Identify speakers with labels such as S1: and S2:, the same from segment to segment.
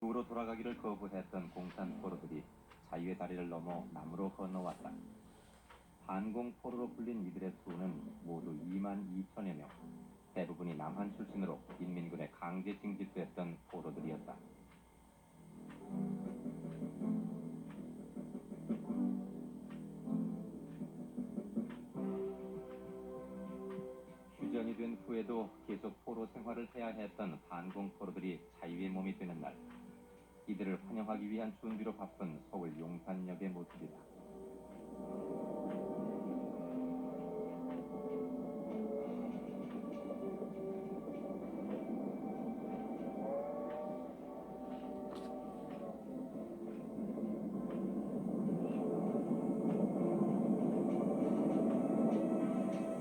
S1: 북으로 돌아가기를 거부했던 공산 포로들이 자유의 다리를 넘어 남으로 건너왔다. 반공포로로 불린 이들의 수는 모두 2만 2천여 명. 대부분이 남한 출신으로 인민군에 강제 징집됐던 포로들이었다. 휴전이 된 후에도 계속 포로 생활을 해야 했던 반공포로들이 자유의 몸이 되는 날, 이들을 환영하기 위한 준비로 바쁜 서울 용산역의 모습이다.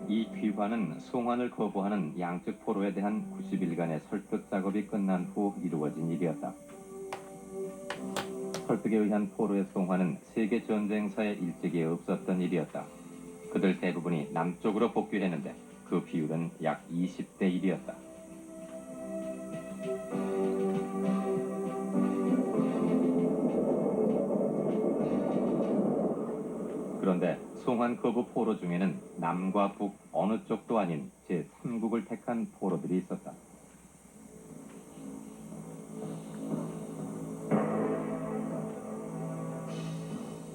S1: 이 귀환은 송환을 거부하는 양측 포로에 대한 90일간의 설득 작업이 끝난 후 이루어진 일이었다. 설득에 의한 포로의 송환은 세계 전쟁사에 일찍이 없었던 일이었다. 그들 대부분이 남쪽으로 복귀했는데 그 비율은 약 20대 1이었다. 그런데 송환 거부 포로 중에는 남과 북 어느 쪽도 아닌 제3국을 택한 포로들이 있었다.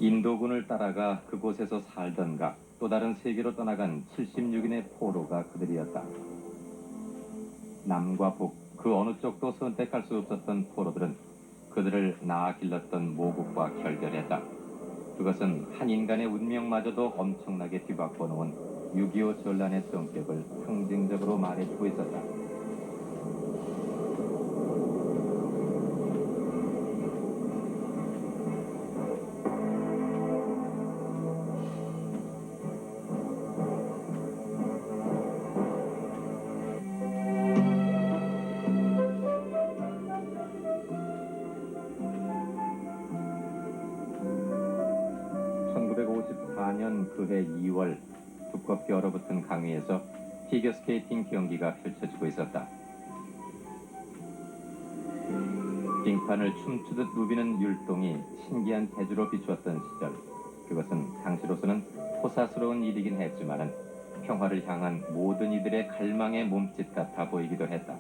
S1: 인도군을 따라가 그곳에서 살던가 또 다른 세계로 떠나간 76인의 포로가 그들이었다. 남과 북 그 어느 쪽도 선택할 수 없었던 포로들은 그들을 낳아 길렀던 모국과 결별했다. 그것은 한 인간의 운명마저도 엄청나게 뒤바꿔 놓은 6.25 전란의 성격을 상징적으로 말해주고 있었다. 그해 2월 두껍게 얼어붙은 강위에서 피겨스케이팅 경기가 펼쳐지고 있었다. 빙판을 춤추듯 누비는 율동이 신기한 재주로 비추었던 시절, 그것은 당시로서는 호사스러운 일이긴 했지만은 평화를 향한 모든 이들의 갈망의 몸짓 같아 보이기도 했다.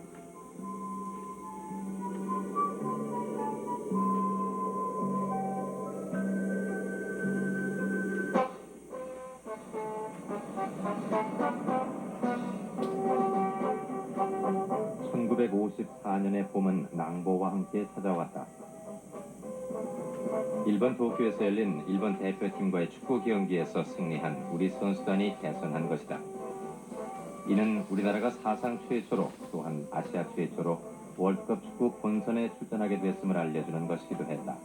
S1: (1954년의) 봄은 낭보와 함께 찾아왔다. 일본 도쿄에서 열린 일본 대표팀과의 축구 경기에서 승리한 우리 선수단이 개선한 것이다. 이는 우리나라가 사상 최초로 또한 아시아 최초로 월드컵 축구 본선에 출전하게 됐음을 알려주는 것이기도 했다.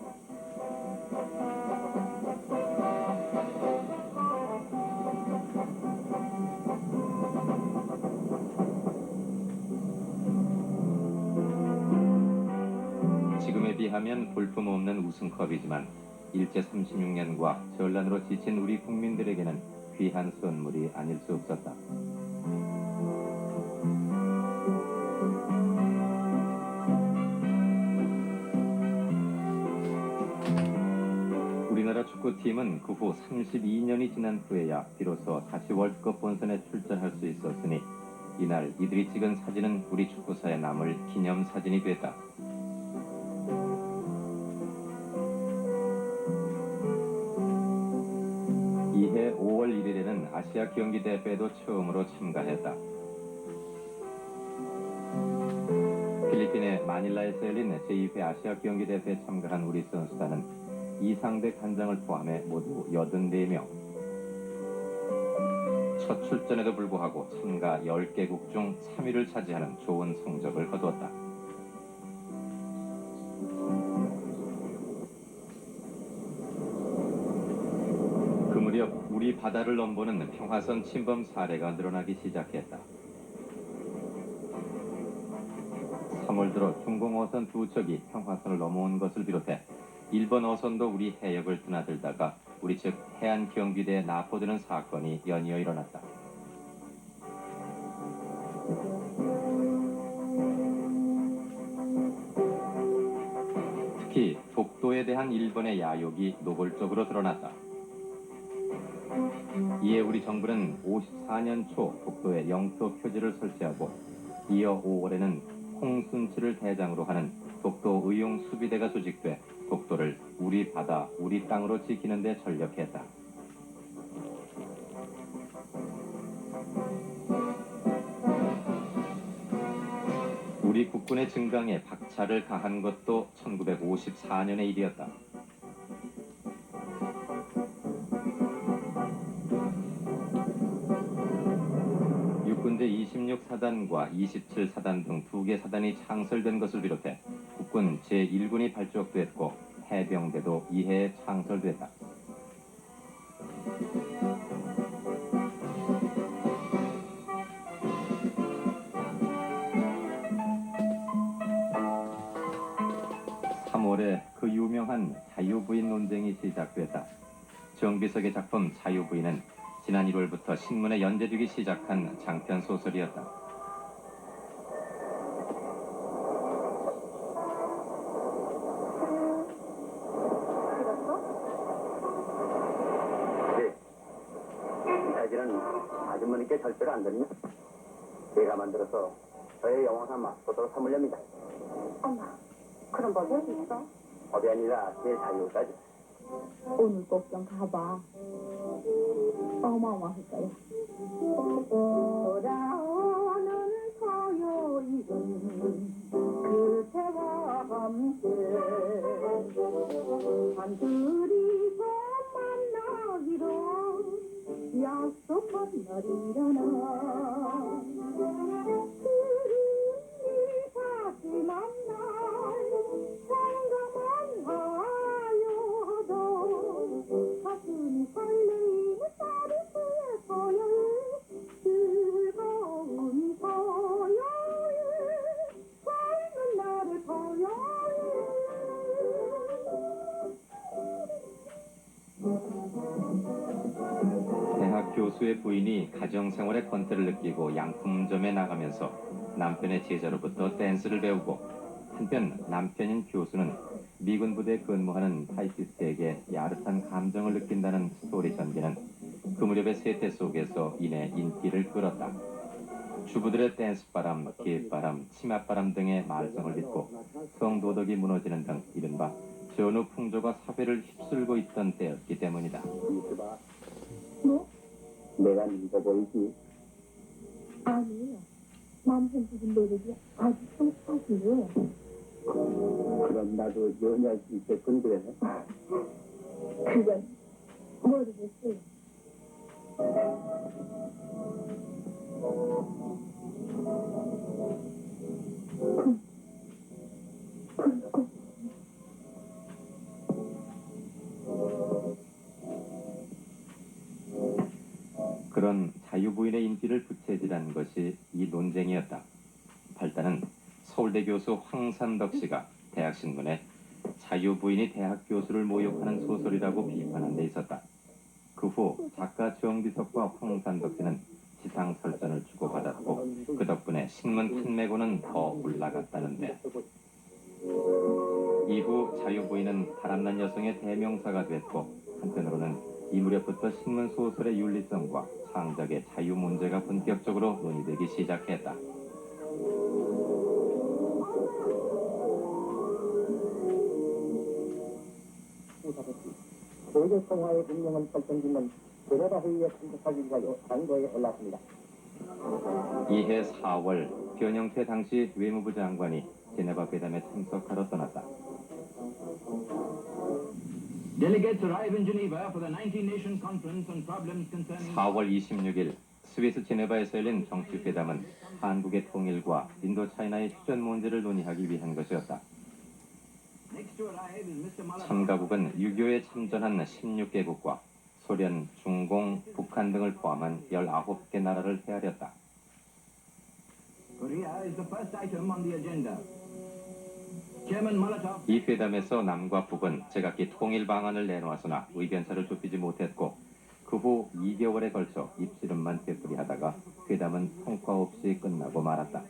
S1: 지금에 비하면 볼품없는 우승컵이지만 일제 36년과 전란으로 지친 우리 국민들에게는 귀한 선물이 아닐 수 없었다. 우리나라 축구팀은 그 후 32년이 지난 후에야 비로소 다시 월드컵 본선에 출전할 수 있었으니 이날 이들이 찍은 사진은 우리 축구사에 남을 기념사진이 됐다. 이해 5월 1일에는 아시아 경기 대회에도 처음으로 참가했다. 필리핀의 마닐라에서 열린 제2회 아시아 경기 대회에 참가한 우리 선수단은 이상대 관장을 포함해 모두 84명. 첫 출전에도 불구하고 참가 10개국 중 3위를 차지하는 좋은 성적을 거두었다. 그 무렵 우리 바다를 넘보는 평화선 침범 사례가 늘어나기 시작했다. 3월 들어 중공 어선 2척이 평화선을 넘어온 것을 비롯해 일본 어선도 우리 해역을 드나들다가 우리 측 해안 경비대에 납포되는 사건이 연이어 일어났다. 특히 독도에 대한 일본의 야욕이 노골적으로 드러났다. 이에 우리 정부는 54년 초 독도에 영토 표지를 설치하고 이어 5월에는 홍순치를 대장으로 하는 독도 의용 수비대가 조직돼 독도를 우리 바다, 우리 땅으로 지키는 데 전력했다. 우리 국군의 증강에 박차를 가한 것도 1954년의 일이었다. 육군제 26사단과 27사단 등 2개 사단이 창설된 것을 비롯해 국군 제1군이 발족됐고 해병대도 이해에 창설됐다. 그 유명한 자유부인 논쟁이 시작됐다. 정비석의 작품 자유부인은 지난 1월부터 신문에 연재되기 시작한 장편 소설이었다.
S2: 네. 이 사진은 아주머니께 절대로 안 드리냐? 제가 만들어서 저의 영원한 마스코트로 삼으렵니다.
S3: 엄마, 그런 법이 어디 있어?
S2: 법이 아니라 제 자유까지.
S3: 오늘 꼭 좀 가봐. 어마어마할 거야. 돌아오는 토요일은 그대와 함께 한둘이서 만나기로 약속한 날이려나. 둘이 다시 만날 생각만 하여도 가슴이 설레이는 따뜻한 토요일, 즐거운 토요일, 밝은 날의 토요일.
S1: 대학 교수의 부인이 가정생활의 권태를 느끼고 양품점에 나가면서 남편의 제자로부터 댄스를 배우고, 한편 남편인 교수는 미군 부대에 근무하는 타이피스트에게 야릇한 감정을 느낀다는 스토리 전개는 그 무렵의 세태 속에서 이내 인기를 끌었다. 주부들의 댄스바람, 깃바람, 치맛바람 등의 말썽을 빚고 성도덕이 무너지는 등 이른바 전후 풍조가 사회를 휩쓸고 있던 때였기 때문이다.
S3: 뭐?
S2: 내가 늙어 보이지?
S3: 아니, 남편 부분 노력이 아주 똑같이요.
S2: 그럼 나도 연애할 수 있겠군, 그래?
S3: 그건 모르겠어요.
S1: 그런 자유부인의 인기를 부채질한 것이 이 논쟁이었다. 발단은 서울대 교수 황산덕 씨가 대학신문에 자유부인이 대학 교수를 모욕하는 소설이라고 비판한 데 있었다. 그 후 작가 정비석과 황산덕 씨는 지상설전을 주고받았고 그 덕분에 신문 판매고는 더 올라갔다는데, 이후 자유부인은 바람난 여성의 대명사가 됐고, 한편으로는 이 무렵부터 신문 소설의 윤리성과 창작의 자유 문제가 본격적으로 논의되기 시작했다.
S2: 세계 평화의 운명을 결정짓는 제네바 회의에 참석하기 위하여 강도에 올랐습니다.
S1: 이해 4월 변영태 당시 외무부 장관이 제네바 회담에 참석하러 떠났다.
S4: Delegates arrive in Geneva for the 19-nation conference on problems concerning
S1: 4월 26일 스위스 제네바에서 열린 정치회담은 한국의 통일과 인도차이나의 휴전 문제를 논의하기 위한 것이었다.
S4: next to arrive is Mr. Malata.
S1: 참가국은 6.25에 참전한 16개국과 소련, 중공, 북한 등을 포함한 19개 나라를 헤아렸다.
S4: Korea is the first item on the agenda. Chairman Molotov
S1: 이 회담에서 남과 북은 제각기 통일 방안을 내놓았으나 의견차를 좁히지 못했고, 그 후 2개월에 걸쳐 입씨름만 되풀이하다가 회담은 성과 없이 끝나고 말았다.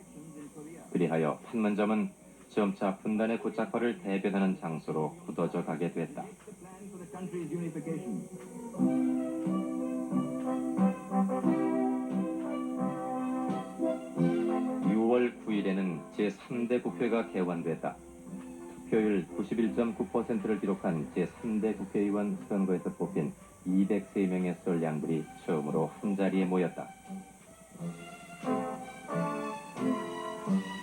S1: 그리하여 판문점은 점차 분단의 고착화를 대변하는 장소로 굳어져 가게 됐다.
S4: The plan for the country's unification.
S1: 6월 9일에는 제3대 국회가 개원됐다. 투표율 91.9%를 기록한 제3대 국회의원 선거에서 뽑힌 203명의 선량들이 처음으로 한자리에 모였다.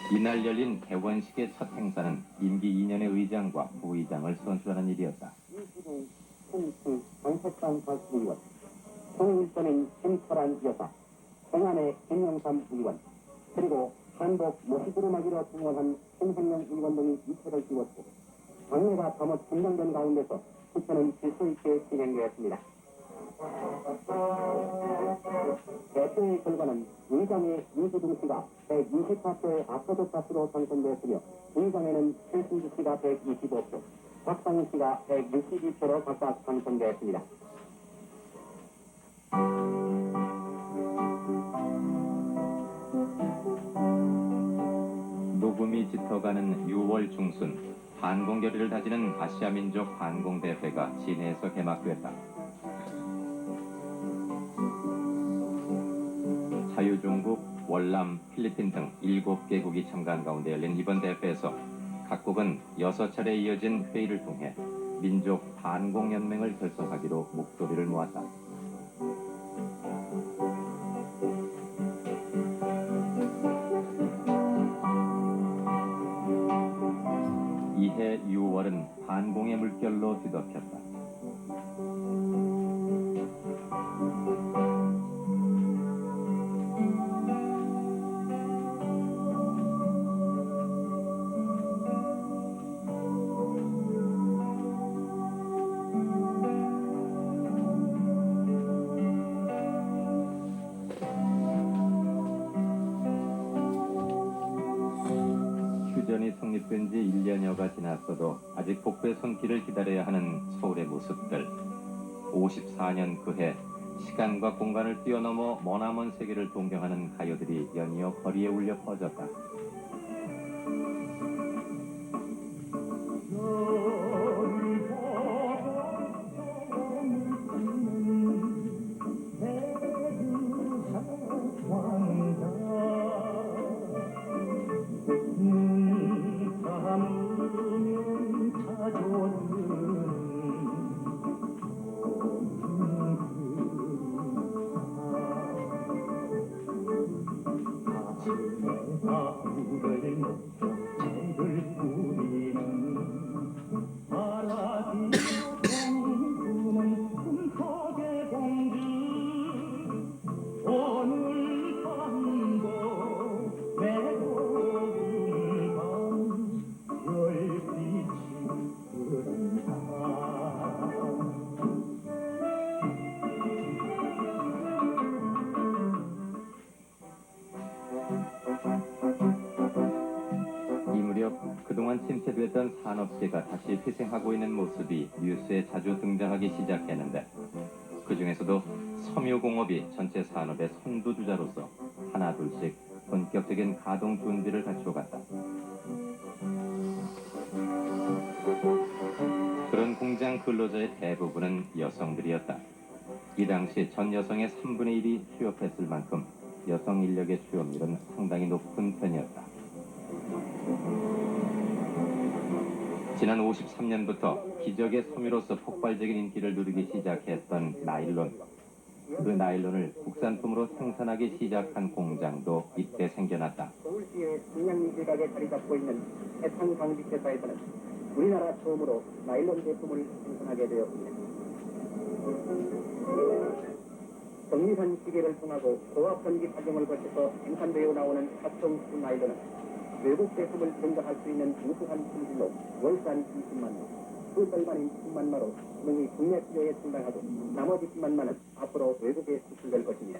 S1: 이날 열린 개원식의 첫 행사는 임기 2년의 의장과 부의장을 선출하는 일이었다.
S2: 이수동, 홍수, 정책상 발의원, 통일선인 김철한 여사, 행안의 김영삼 의원, 그리고 한복 모시두루마기로 증언한 신행영 의원 등이 이표를 띄웠고 당내가 잘못 분당된 가운데서 투표는 질서 있게 진행되었습니다. 대표의 결과는 의장의 이수동 씨가 124표의 압도적 다수로 당선되었으며 의장에는 최승주 씨가 125표, 박상희 씨가 162표로 각각 당선되었습니다.
S1: 녹음이 짙어가는 6월 중순 반공결의를 다지는 아시아민족 반공대회가 진해에서 개막됐다. 자유중국, 월남, 필리핀 등 7개국이 참가한 가운데 열린 이번 대회에서 각국은 6차례 이어진 회의를 통해 민족 반공연맹을 결성하기로 목소리를 모았다. 이해 6월은 반공의 물결로 뒤덮였다. 휴전이 성립된 지 1년여가 지났어도 아직 복구의 손길을 기다려야 하는 서울의 모습들. 54년 그해 시간과 공간을 뛰어넘어 머나먼 세계를 동경하는 가요들이 연이어 거리에 울려 퍼졌다. 이 무렵 그동안 침체됐던 산업계가 다시 회생하고 있는 모습이 뉴스에 자주 등장하기 시작했는데 그 중에서도 섬유공업이 전체 산업의 선두주자로서 하나둘씩 본격적인 가동 준비를 갖추어갔다. 그런 공장 근로자의 대부분은 여성들이었다. 이 당시 전 여성의 3분의 1이 취업했을 만큼 여성 인력의 취업률은 상당히 높은 편이었다. 지난 53년부터 기적의 섬유로서 폭발적인 인기를 누리기 시작했던 나일론. 그 나일론을 국산품으로 생산하기 시작한 공장도 이때 생겨났다.
S2: 서울시의 중량리 일각에 자리 잡고 있는 해상방직회사에서는 우리나라 처음으로 나일론 제품을 생산하게 되었습니다. 정밀한 기계를 통하고 고압 전기 파종을 거쳐서 생산되어 나오는 합성수 나일론은 외국 제품을 생산할 수 있는 우수한 품질로 월산 20만 마, 수절반인 10만 마로 능히 국내 수요에 충당하고 나머지 10만 마는 앞으로 외국에 수출될 것입니다.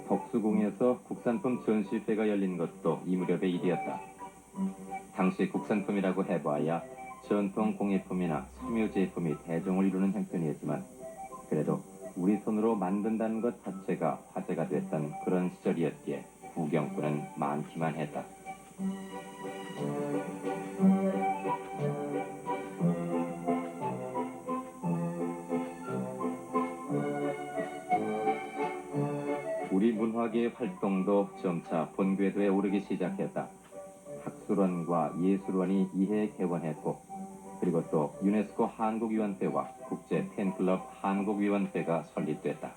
S1: 덕수궁에서 국산품 전시회가 열린 것도 이 무렵의 일이었다. 당시 국산품이라고 해봐야 전통 공예품이나 섬유 제품이 대종을 이루는 형편이었지만 그래도 우리 손으로 만든다는 것 자체가 화제가 됐던 그런 시절이었기에 구경꾼은 많기만 했다. 우리 문화계의 활동도 점차 본궤도에 오르기 시작했다. 학술원과 예술원이 이해 개원했고, 그리고 또 유네스코 한국위원회와 국제 팬클럽 한국위원회가 설립됐다.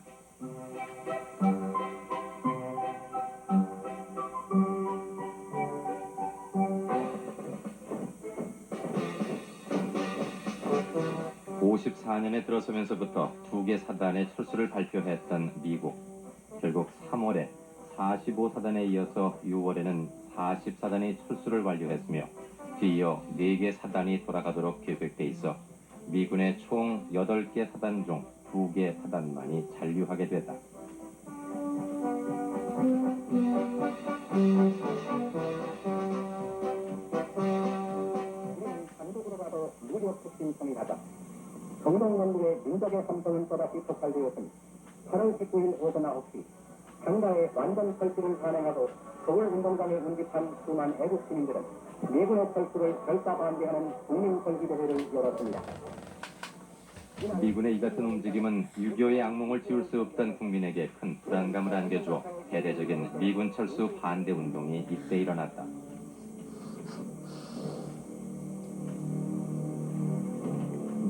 S1: (54년에) 들어서면서부터 2개 사단의 철수를 발표했던 미국. 결국 3월에 45사단에 이어서 6월에는 40사단이 철수를 완료했으며 뒤이어 4개 사단이 돌아가도록 계획돼 있어 미군의 총 8개 사단 중 2개 사단만이 잔류하게 됐다.
S2: 우리는 단독으로 봐도 무력 혁신성이하다. 정동원국의 민족의 함성은 또다시 폭발되었으니 8월 19일 오전 9시 강가의 완전 철수를 단행하고 서울운동장에 운집한 수만 애국 시민들은 미군의 철수를 결사 반대하는 국민설기대회를 열었습니다.
S1: 미군의 이 같은 움직임은 6.25의 악몽을 지울 수 없던 국민에게 큰 불안감을 안겨주어 대대적인 미군 철수 반대 운동이 이때 일어났다.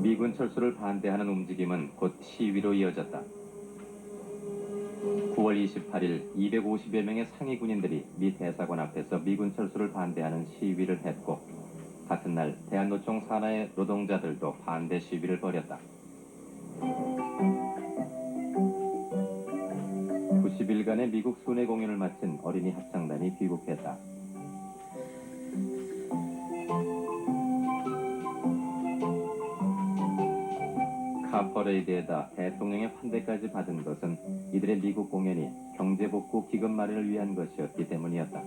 S1: 미군 철수를 반대하는 움직임은 곧 시위로 이어졌다. 9월 28일 250여 명의 상위 군인들이 미 대사관 앞에서 미군 철수를 반대하는 시위를 했고, 같은 날 대한노총 산하의 노동자들도 반대 시위를 벌였다. 90일간의 미국 순회 공연을 마친 어린이 합창단이 귀국했다. 카퍼레이드에다 대통령의 환대까지 받은 것은 이들의 미국 공연이 경제복구 기금 마련을 위한 것이었기 때문이었다.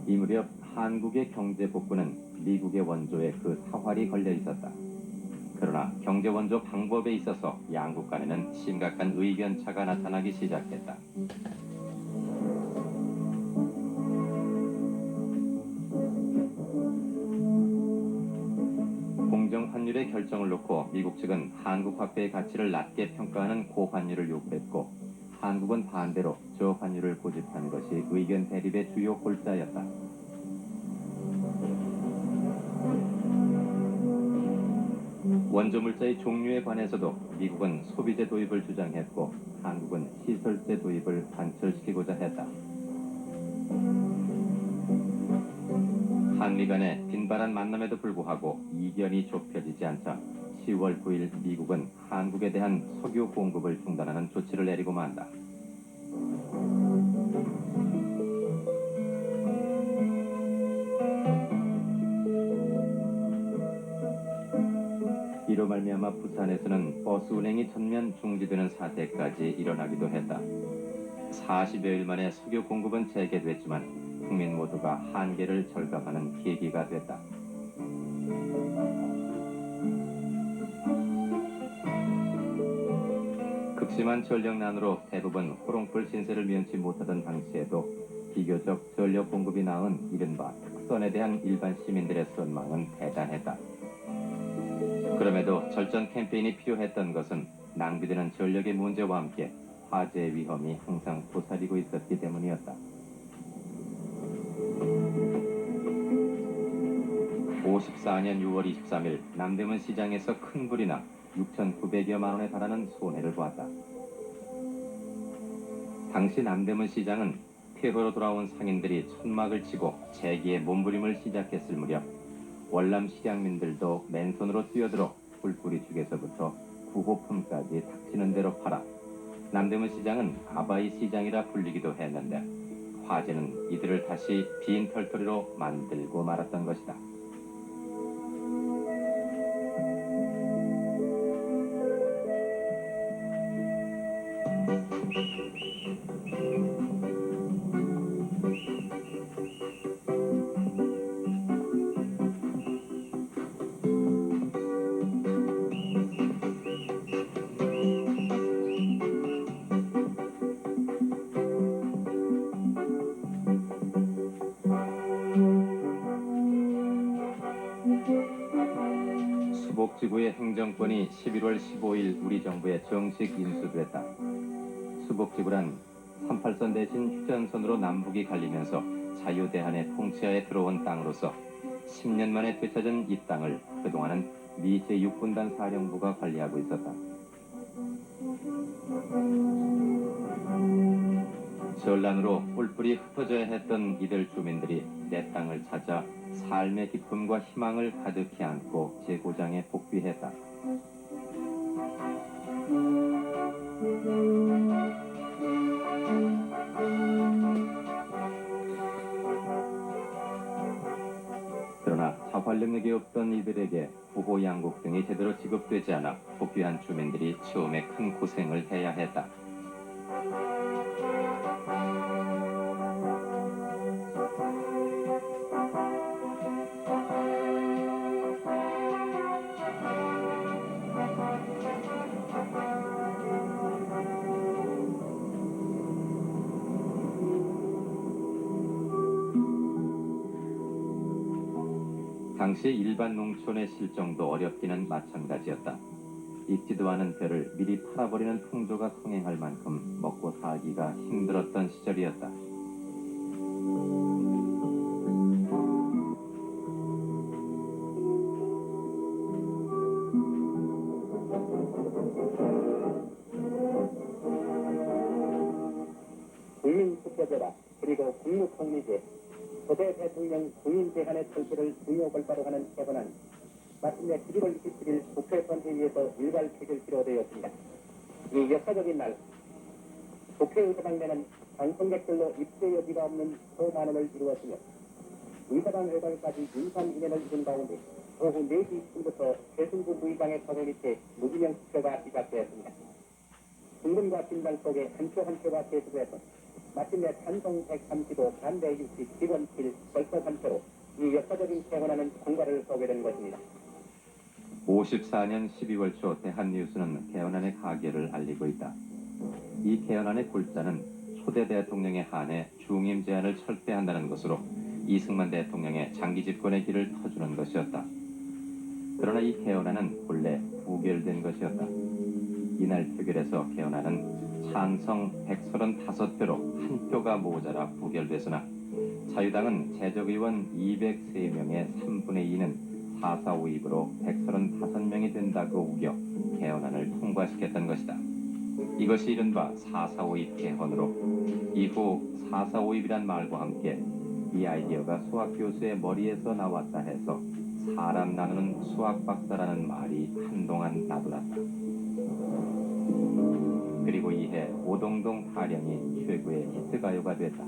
S1: 이 무렵 한국의 경제복구는 미국의 원조에 그 사활이 걸려 있었다. 그러나 경제 원조 방법에 있어서 양국 간에는 심각한 의견 차가 나타나기 시작했다. 공정 환율의 결정을 놓고 미국 측은 한국 화폐의 가치를 낮게 평가하는 고환율을 요구했고, 한국은 반대로 저환율을 고집한 것이 의견 대립의 주요 골자였다. 원조 물자의 종류에 관해서도 미국은 소비재 도입을 주장했고, 한국은 시설재 도입을 관철시키고자 했다. 한미 간의 빈발한 만남에도 불구하고 이견이 좁혀지지 않자 10월 9일 미국은 한국에 대한 석유 공급을 중단하는 조치를 내리고 만다. 이로 말미암아 부산에서는 버스 운행이 전면 중지되는 사태까지 일어나기도 했다. 40여일 만에 석유 공급은 재개됐지만 국민 모두가 한계를 절감하는 계기가 됐다. 극심한 전력난으로 대부분 호롱불 신세를 면치 못하던 당시에도 비교적 전력 공급이 나은 이른바 특선에 대한 일반 시민들의 선망은 대단했다. 그럼에도 절전 캠페인이 필요했던 것은 낭비되는 전력의 문제와 함께 화재의 위험이 항상 도사리고 있었기 때문이었다. 54년 6월 23일 남대문 시장에서 큰 불이 나 6,900여만 원에 달하는 손해를 보았다. 당시 남대문 시장은 폐허로 돌아온 상인들이 천막을 치고 재기에 몸부림을 시작했을 무렵 월남 식량민들도 맨손으로 뛰어들어 뿔뿌리 축에서부터 구호품까지 닥치는 대로 팔아 남대문 시장은 아바이 시장이라 불리기도 했는데, 화재는 이들을 다시 빈 털터리로 만들고 말았던 것이다. 수복지구의 행정권이 11월 15일 우리 정부에 정식 인수됐다. 수복지구란 38선 대신 휴전선으로 남북이 갈리면서 자유대한의 통치하에 들어온 땅으로서 10년 만에 되찾은 이 땅을 그동안은 미 제6군단 사령부가 관리하고 있었다. 전란으로 뿔뿔이 흩어져야 했던 이들 주민들이 내 땅을 찾아 삶의 기쁨과 희망을 가득히 안고 제고장에 복귀했다. 그러나 자활 능력이 없던 이들에게 보호 양국 등이 제대로 지급되지 않아 복귀한 주민들이 처음에 큰 고생을 해야 했다. 당시 일반 농촌의 실정도 어렵기는 마찬가지였다. 익지도 않은 벼를 미리 팔아버리는 풍조가 성행할 만큼 먹고 살기가 힘들었던 시절이었다.
S2: 국민투표제다 그리고 국무총리제 고대 대통령 국민 제한의 철폐를 중요 골자로 하는 개헌안 마침내 11월 27일 국회 본회의에서 일괄 표결시로 되었습니다. 이 역사적인 날 국회의사당 내는 방송객들로 입대 여지가 없는 소만원을 이루었으며 의사당 외곽까지 윤산 인연을 이룬 가운데 오후 4시 10분부터 최승구 부의장의 서명 밑에 무기명 투표가 시작되었습니다. 승분과 긴장 속에 한 표 한 표가 계수돼서 마침내 찬성 130도 반대 60 기본 7 벌써 3표로 이 역사적인 개헌안은 통과를 쏘게 된 것입니다.
S1: 54년 12월 초 대한뉴스는 개헌안의 가결을 알리고 있다. 이 개헌안의 골자는 초대 대통령에 한해 중임 제한을 철폐한다는 것으로 이승만 대통령의 장기 집권의 길을 터주는 것이었다. 그러나 이 개헌안은 본래 부결된 것이었다. 이날 표결에서 개헌안은 찬성 135표로 한 표가 모자라 부결됐으나 자유당은 재적의원 203명의 3분의 2는 4.45입으로 135명이 된다고 우겨 개헌안을 통과시켰던 것이다. 이것이 이른바 4.45입 개헌으로 이후 4.45입이란 말과 함께 이 아이디어가 수학교수의 머리에서 나왔다 해서 사람 나누는 수학박사라는 말이 한동안 나돌았다. 그리고 이해 오동동 타령이 최고의 히트가요가 됐다.